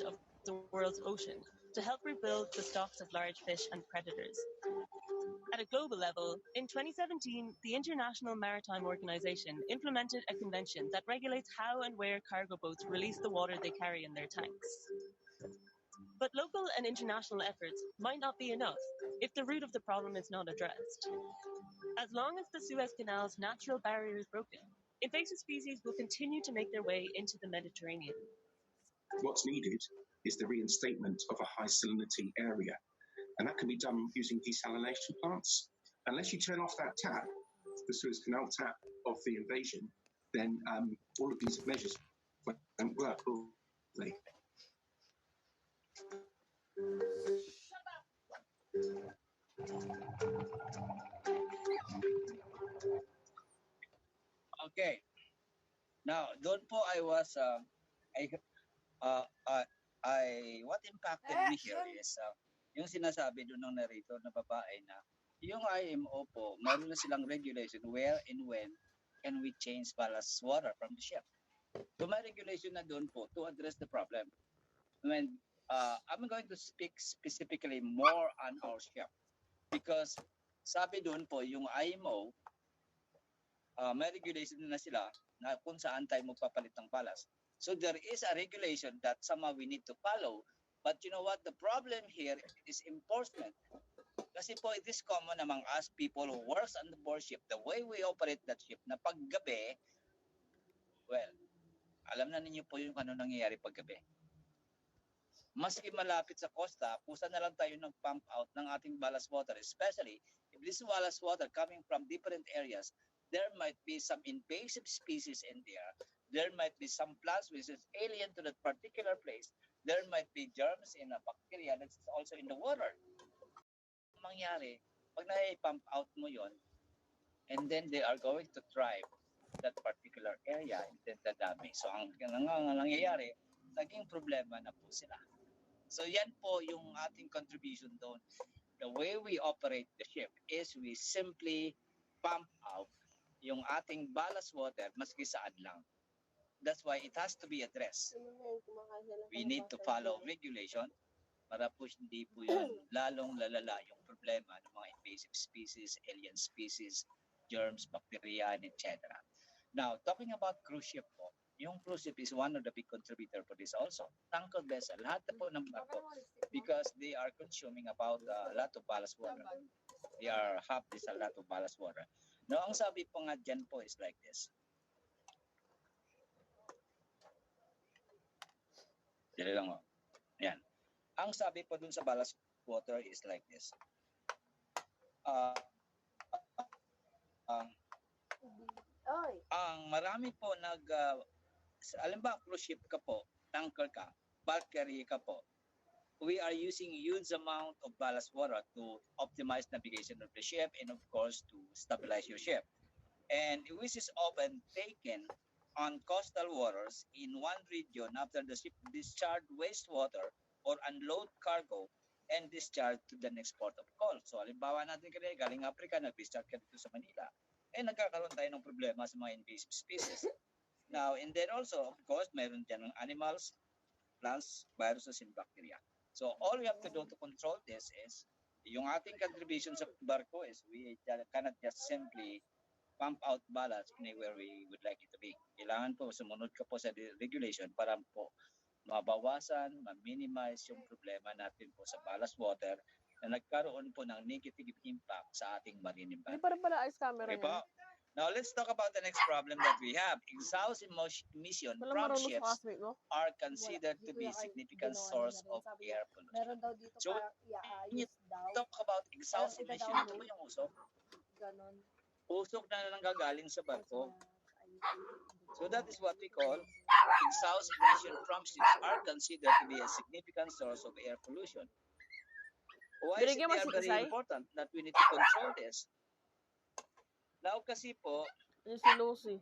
of the world's ocean to help rebuild the stocks of large fish and predators. At a global level, in 2017, the International Maritime Organization implemented a convention that regulates how and where cargo boats release the water they carry in their tanks. But local and international efforts might not be enough if the root of the problem is not addressed. As long as the Suez Canal's natural barrier is broken, invasive species will continue to make their way into the Mediterranean. What's needed is the reinstatement of a high salinity area, and that can be done using desalination plants. Unless you turn off that tap, the Suez Canal tap of the invasion, then all of these measures won't work, will they? Okay. Now, doon po I was, what impacted me here is yung sinasabi doon ng narrator na babae na yung IMO po, meron na silang regulation where and when can we change ballast water from the ship. So may regulation na doon po to address the problem. When I'm going to speak specifically more on our ship because sabi doon po yung IMO, may regulation na sila na kung saan tayo magpapalit ng ballast. So there is a regulation that somehow we need to follow. But you know what? The problem here is enforcement. Kasi po, it is common among us people who works on the board ship, the way we operate that ship, na paggabi, well, alam na ninyo po yung ano nangyayari paggabi. Maski malapit sa costa, kusa na lang tayo nag-pump out ng ating ballast water, especially if this ballast water coming from different areas, there might be some invasive species in there. There might be some plants which is alien to that particular place. There might be germs in a bacteria that's also in the water. Mangyari, pag na-pump out mo yon, and then they are going to thrive that particular area and then dadami. So ang nangyayari, naging problema na po sila. So yan po yung ating contribution doon. The way we operate the ship is we simply pump out yung ating ballast water maski saan lang. That's why it has to be addressed. We need to follow regulation para po hindi po yun lalong lalala yung problema ng mga invasive species, alien species, germs, bacteria, etc. Now, talking about cruise ship po, yung cruise ship is one of the big contributor for this also. Tanker vessel, lahat na po ng barko because they are consuming about a lot of ballast water. They are have this a lot of ballast water. Now, ang sabi po nga dyan po is like this. Dili lang o. Yan. Ang sabi po dun sa ballast water is like this. Ang marami po alam ba, cruise ship ka po, tanker ka, bulk carrier ka po, we are using huge amount of ballast water to optimize navigation of the ship and of course to stabilize your ship. And which is often taken on coastal waters in one region after the ship discharge wastewater or unload cargo and discharge to the next port of call. So, halimbawa natin kanina, galing Africa, nag-discharge ka dito sa Manila. Nagkakaroon tayo ng problema sa mga invasive species. Now, and then also, of course, mayroon dyan ng animals, plants, viruses, and bacteria. So, all we have to do to control this is, yung ating contribution sa barko is, we cannot just simply pump out ballast anywhere we would like it to be. Kailangan po, sumunod ka po sa regulation para po mabawasan, ma-minimize yung problema natin po sa ballast water na nagkaroon po ng negative impact sa ating marine environment. Pala ice camera Okay po? Now, let's talk about the next problem that we have. Exhaust emission from ships are considered to be a significant source of air pollution. So, when you talk about exhaust emission, ito po yung usok. Usok na nanggagaling sa barko. So that is what we call exhaust emission from ships are considered to be a significant source of air pollution. Why is it very important that we need to control this? Now kasi po,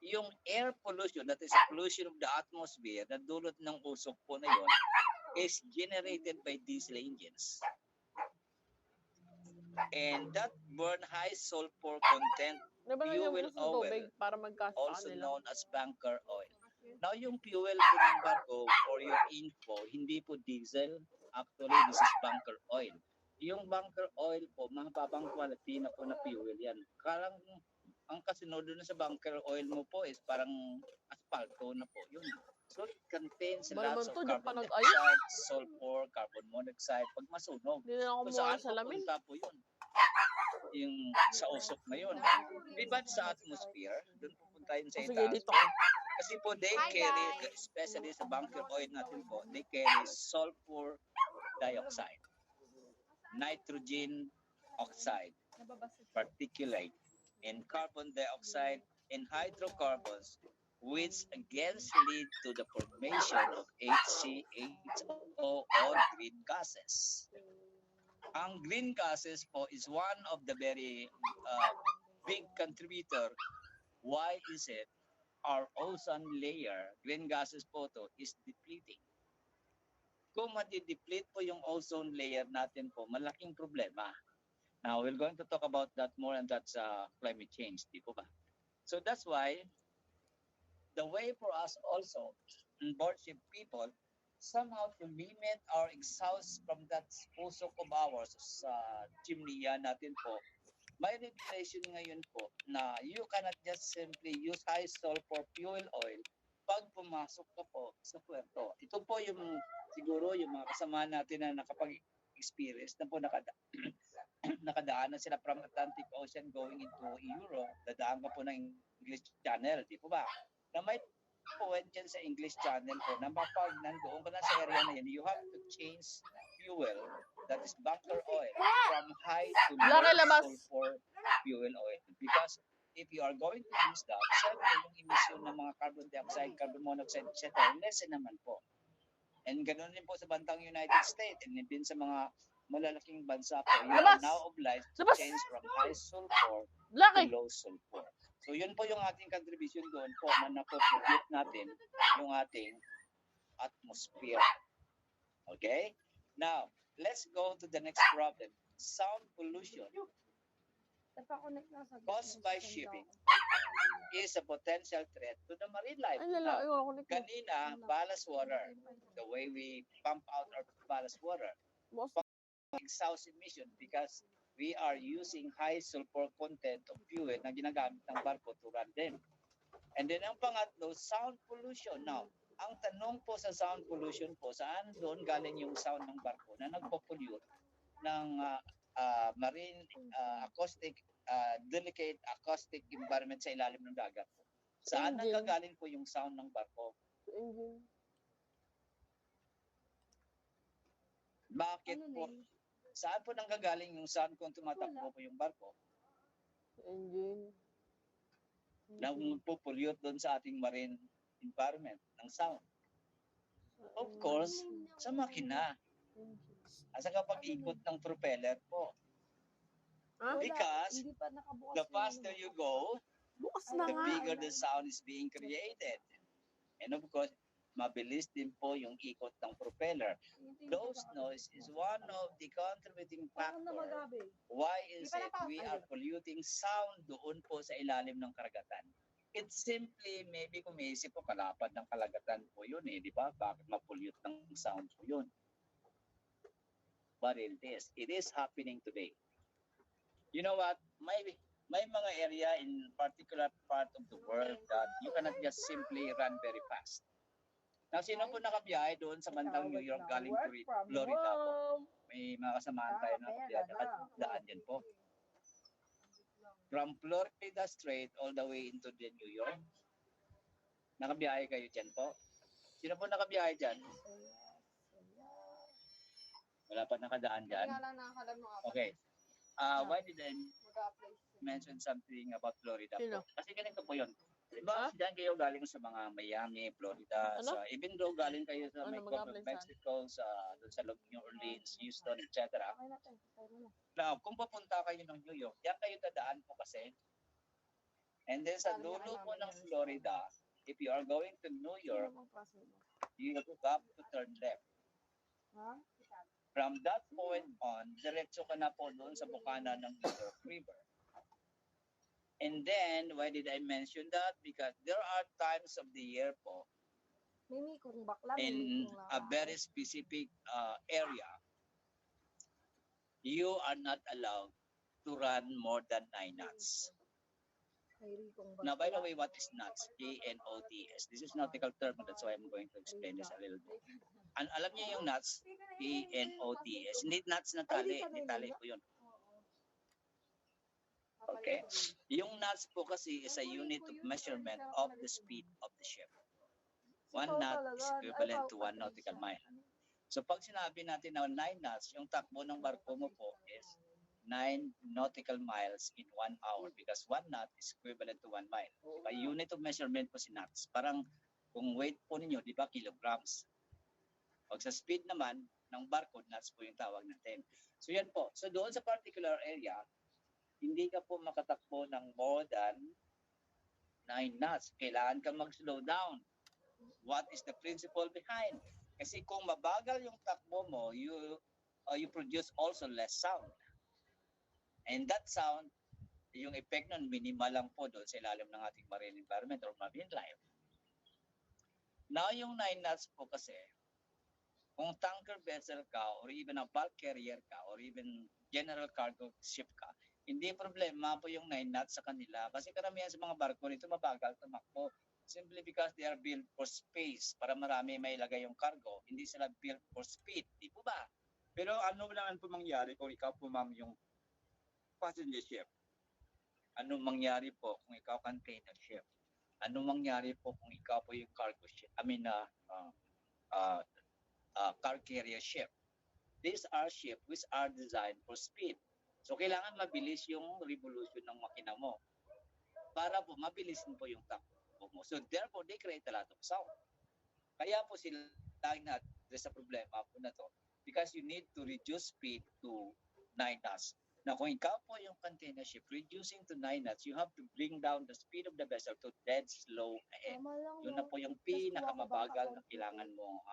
yung air pollution, that is pollution of the atmosphere, na dulot ng usok po na yun, is generated by diesel engines. And that burn high sulfur content fuel oil, also known as bunker oil. Now, yung fuel po ng barko, for your info, hindi po diesel. Actually, this is bunker oil. Yung bunker oil po, mababang quality na po na fuel yan. Karang ang kasunod na sa bunker oil mo po is parang asfalto na po yun. So it contains lots of carbon dioxide, sulfur, carbon monoxide. Pag masunog, Hindi na ako kung mukha saan sa lamin. pupunta po yun? Yung sa usok na yun. Diba sa atmosphere, doon pupunta yun sa Sige, itaas. dito. Kasi po they carry, especially sa bunker oil natin po, they carry sulfur dioxide, nitrogen oxide, particulate, and carbon dioxide and hydrocarbons, which again lead to the formation of HCHO or green gases. Ang green gases po is one of the very big contributor. Why is it? Our ozone layer, green gases po to, is depleting. Kung madi-deplete po yung ozone layer natin po, malaking problema. Now, we're going to talk about that more, and that's climate change, di po ba? So that's why the way for us also, on board ship people, somehow to limit our exhaust from that usok of ours sa chimney natin po, may regulation ngayon po na you cannot just simply use high sulfur fuel oil pag pumasok ka po sa puerto. Ito po yung siguro yung mga kasama natin na nakapag-experience na po nakadaan na sila from Atlantic Ocean going into Europe, dadaan ka po ng English Channel, di po ba? Na may point dyan sa English Channel po na mapag nandoon ka na sa area na yan, you have to change fuel, that is bunker oil, from high to low sulfur fuel oil. Because if you are going to use that, syempre yung emission ng mga carbon dioxide, carbon monoxide, etc., lessen naman po. And ganoon din po sa bantang United States and din sa mga malalaking bansa po, you are now obliged to change from high sulfur to low sulfur. So yun po yung ating contribution doon po na napoproduce natin yung ating atmosphere. Okay? Now, let's go to the next problem. Sound pollution caused by shipping is a potential threat to the marine life. Now, kanina, ballast water, the way we pump out our ballast water, exhaust emission because we are using high sulfur content of fuel na ginagamit ng barko to run them. And then ang pangatlo, sound pollution. Now, ang tanong po sa sound pollution po, saan doon galing yung sound ng barko na nagpo-pollute ng marine acoustic, delicate acoustic environment sa ilalim ng dagat? Saan nanggagaling po yung sound ng barko? Bakit po? Saan po nanggagaling yung sound kung tumatakbo po yung barko? Na po-pollute doon sa ating marine environment ng sound. Of course, sa makina. Asa kapag ikot ng propeller po. Because the faster you go, the bigger the sound is being created. And of course, mabilis din po yung ikot ng propeller. Those noise is one of the contributing factor. Why is it we are polluting sound doon po sa ilalim ng karagatan? It's simply, maybe kung may isip po, kalapad ng kalagatan po yun di ba? Bakit ma-pollute ng sound po yun? But it is happening today. You know what? May mga area in particular part of the world that you cannot just simply run very fast. Now, sino po nakabiyahe doon sa bandang New York galing Florida po? May mga kasamahan tayo na nakabiyahe, nakadaan yan po. From Florida straight all the way into the New York. Nakabiyahe kayo dyan po? Sino po nakabiyahe dyan? Wala pa nakadaan dyan? Okay. Why did I mention something about Florida po? Kasi ganito po yun. Diba, diyan kayo galing sa mga Miami, Florida, even though galing kayo sa Mexico, sa New Orleans, Houston, etc. Now, kung papunta kayo ng New York, diyan kayo dadaan po kasi. And then sa dulo po ng Florida, if you are going to New York, you have to turn left. From that point on, diretso ka na po doon sa bukana ng New York River. And then, why did I mention that? Because there are times of the year po in a very specific area, you are not allowed to run more than 9 knots. Now, by the way, what is knots? A-N-O-T-S. This is nautical term, that's why I'm going to explain this a little bit. Alam niyo yung knots? A-N-O-T-S. Hindi knots na tali. Hindi tali po yun. Okay? Yung knots po kasi is a unit of measurement of the speed of the ship. 1 knot is equivalent to 1 nautical mile. So pag sinabi natin na 9 knots, yung takbo ng barko mo po is 9 nautical miles in 1 hour because 1 knot is equivalent to 1 mile. Diba? Unit of measurement po si knots. Parang kung weight po ninyo, di ba, kilograms. Pag sa speed naman ng barko, knots po yung tawag natin. So yan po. So doon sa particular area, hindi ka po makatakbo ng more than 9 knots. Kailangan ka mag-slow down. What is the principle behind? Kasi kung mabagal yung takbo mo, you produce also less sound. And that sound, yung effect nun, minimal lang po doon sa ilalim ng ating marine environment or marine life. Now, yung 9 knots po kasi, kung tanker vessel ka or even a bulk carrier ka or even general cargo ship ka, hindi problema po yung 9 knots sa kanila. Kasi karamihan sa mga barko nito mabagal tumakbo. Simply because they are built for space para marami may ilagay yung cargo. Hindi sila built for speed. Di po ba? Pero ano naman po mangyari kung ikaw po ma'am yung passenger ship? Ano mangyari po kung ikaw container ship? Ano mangyari po kung ikaw po yung cargo ship? Car carrier ship. These are ships which are designed for speed. So kailangan mabilis yung revolution ng makina mo para po mabilisin po yung takbo mo. So therefore, they create a lot of sound. Kaya po sila na-address sa problema po na to because you need to reduce speed to 9 knots. Now, kung ikaw po yung container ship, reducing to 9 knots, you have to bring down the speed of the vessel to dead slow ahead. Yun na po yung pinakamabagal na kailangan mo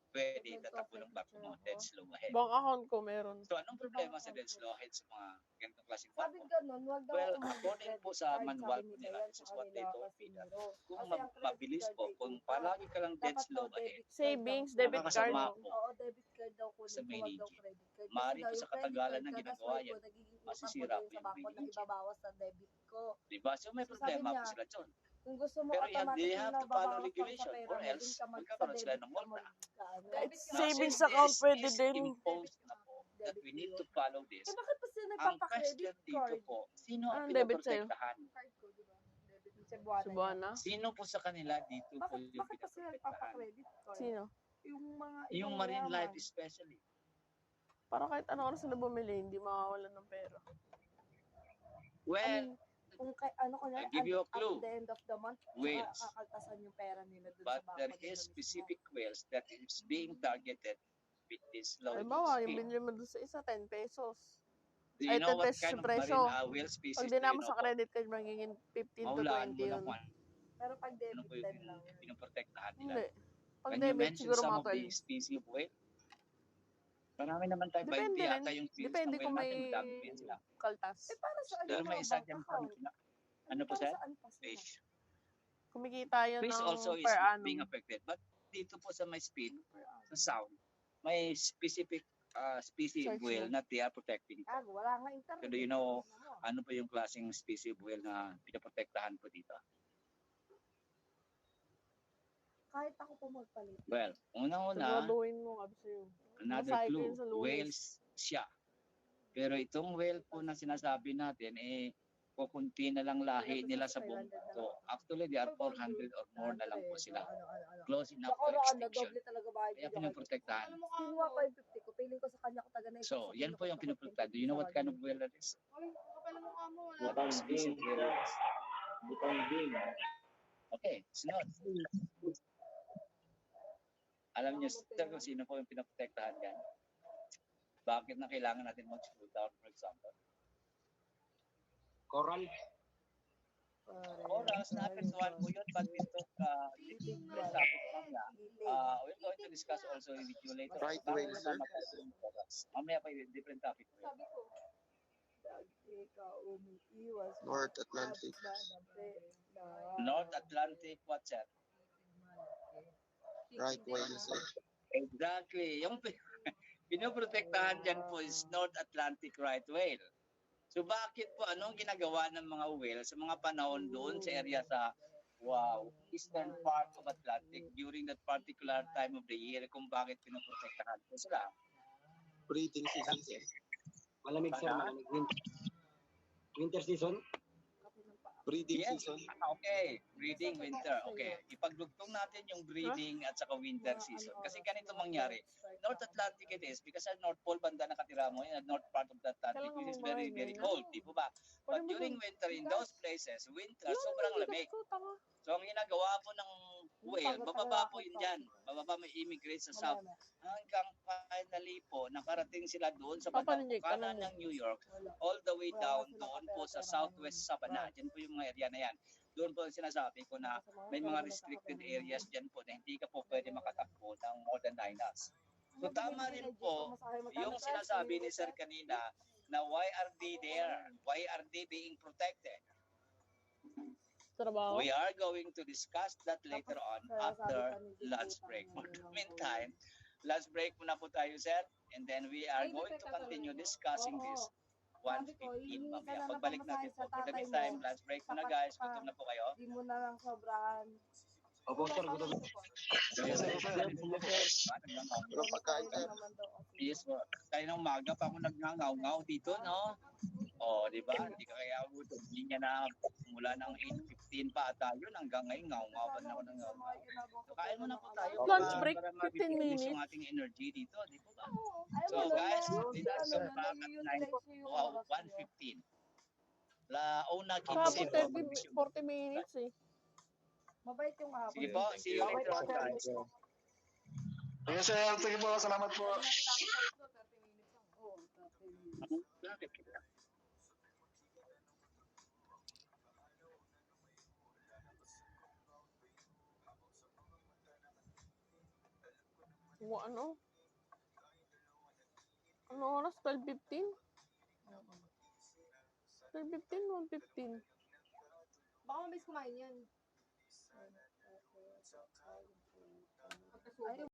pwede tatakbo ng barko mo, dead slow ahead. Bang account ko meron. So, anong problema sa dead slow ahead sa mga ganitong klaseng barko? Sabi ganun, wag daw Well, umabot according po sa manual po nila, this is what they told me that kung mabilis po, kung palagi ka lang dead slow ahead, Savings, debit card. nakakasama po Oo, debit card daw kunin sa ko, may wag daw legit. credit card. Maaari po Kasi sa daw yung katagalan credit ng card, ginagawa dadasway yan, ko, nagiging utang masisira ko po din sa yung bangko may na legit. ibabawas sa debit ko. Diba? So may So, sabi problema po niya, sila dyan. Kung gusto mo Pero automatic they yung have to follow nababawas lang sa regulation pera or mo, else dun ka mag sa magkakaroon sila debit ng ka multa. It's Now, savings since account this pwede is din. imposed na po that we need to follow this, Eh bakit pa sila ang nagpapa-credit question dito card? po, sino ang Anong debit sa'yo? pinaprotektahan? Card ko, di ba? Debit yung Cebuana. Cebuana? Sino po sa kanila dito po yung Bakit pa sila pinaprotektahan? nagpapa-credit card? Sino? Yung mga Yung ibang marine life mayaman. especially. Para kahit ano oras sila bumili, hindi makawalan ng pera. Well, Kung ano ko na, I'll give you a clue. at the end of the month, Whales. kakaltasan yung pera nila dun But sa bangko there nila is mismo. specific whales that is being targeted with this low Halimbawa, yung speed. binili mo doon sa isa, 10 pesos. Do you Ay, know what 10 pesos kind yung of presyo. marine whale species Pag do you dinamo know sa po? credit card, magiging 15 to Mahulaan 20 mo lang yun. kung Pero pag ano debit po din yung lang. pinoprotektahan nila. Hindi. Pag Can you debit, mention siguro some mga of the 12. species of whale? Marami naman tayo, 20 Depende yata rin. yung species Depende ng kung whale may natin. Madami pa yan sila. kaltas. Para saan Pero yung may mga isa bank dyan account? ano po Para sir? saan pa sila? Fish. Kumikita yun Fish also ng is per being annum. affected. But dito po sa may speed, sa sound, may specific species of Search whale mo. na they are protecting. Gago, wala nga internet. So do you know Tingnan mo. ano po yung klaseng species of whale na pinaprotektahan po dito? Kahit ako po magpalit. Well, unang-una, Siguraduhin mo, sabi sa'yo. another Masahe ko clue, yun sa Lunes. whales siya. Pero itong whale po na sinasabi natin, kukunti na lang lahi nila sa buong mundo. Actually, they are 400 or more na lang po sila. Close enough Ako to na extinction. doble talaga bahay. Kaya pinoprotektahan. Kinuha ko yung 50 ko. Piling ko sa kanya ko taga na So, yan po yung pinoprotektahan. Do you know what kind of whale that is? What species of whale that is? Okay, sunod. Alam niyo, sir, kung sino po yung pinoprotektahan yan? Bakit na kailangan natin mag-slow down, for example? Coral. Oras, naapektuhan po yun, but we took different topic lang yan. We're going to discuss also with you later. Right Bakit whale, sir. naman mapapagod yung oras? Mamaya pa yung different topic po yun. North Atlantic. North Atlantic, what's that? right whales. Exactly. Yung pinoprotektahan dyan po is North Atlantic right whale. So bakit po, anong ginagawa ng mga whale sa mga panahon doon sa area sa eastern part of Atlantic during that particular time of the year kung bakit pinoprotektahan po sila? Breeding season, sir. Malamig sir, malamig. Winter season? Breeding Yes. season. Okay, breeding winter. Okay, ipagdugtong natin yung breeding at saka winter season. Kasi ganito mangyari. North Atlantic it is because sa North Pole banda nakatira mo, yung north part of the Atlantic which is very, very cold. Di po ba? But during winter in those places, winter, sobrang lamig. So ang ginagawa po ng whale, bababa po yun dyan. Bababa may immigrate sa south. Hanggang finally po, nakarating sila doon sa bandang kanan ng New York, all the way down doon po sa southwest Savannah. Diyan po yung mga area na yan. Doon po sinasabi ko na may mga restricted areas dyan po na hindi ka po pwede makatakbo ng more than 9 hours. So tama rin po yung sinasabi ni Sir kanina na why are they there? Why are they being protected? Trabaho. We are going to discuss that later on after lunch break. For the meantime, lunch break muna po tayo, sir. And then we are going to continue discussing this 1:15 mamaya. Pagbalik natin po. For the meantime, lunch break muna guys. Gutom na po kayo. Hindi mo na lang sobrahan. Opo sir, gutom. Pero pagkain, sir. Yes po. Tayo ng umaga pa ako nagngangaw-ngaw dito, no? O, di ba? Hindi ka kaya gutom. Hindi niya na mula ng 8:15 pa ata yun hanggang ngayon ngaw-ngaw pa na ako ng ngaw-ngaw. So, kain muna po tayo. Lunch break, para 15 ma-replenish minutes. yung ating energy dito, di po ba? So guys, let's back at 1:15. La una Kahapon 15 po. 40 minutes eh. Mabait yung hapon. Sige po, see you later on guys. Sige sir, sige po, salamat po. Ano? Ano oras? 12:15? 12:15, 1:15. Baka mabis kumain yan. Ay,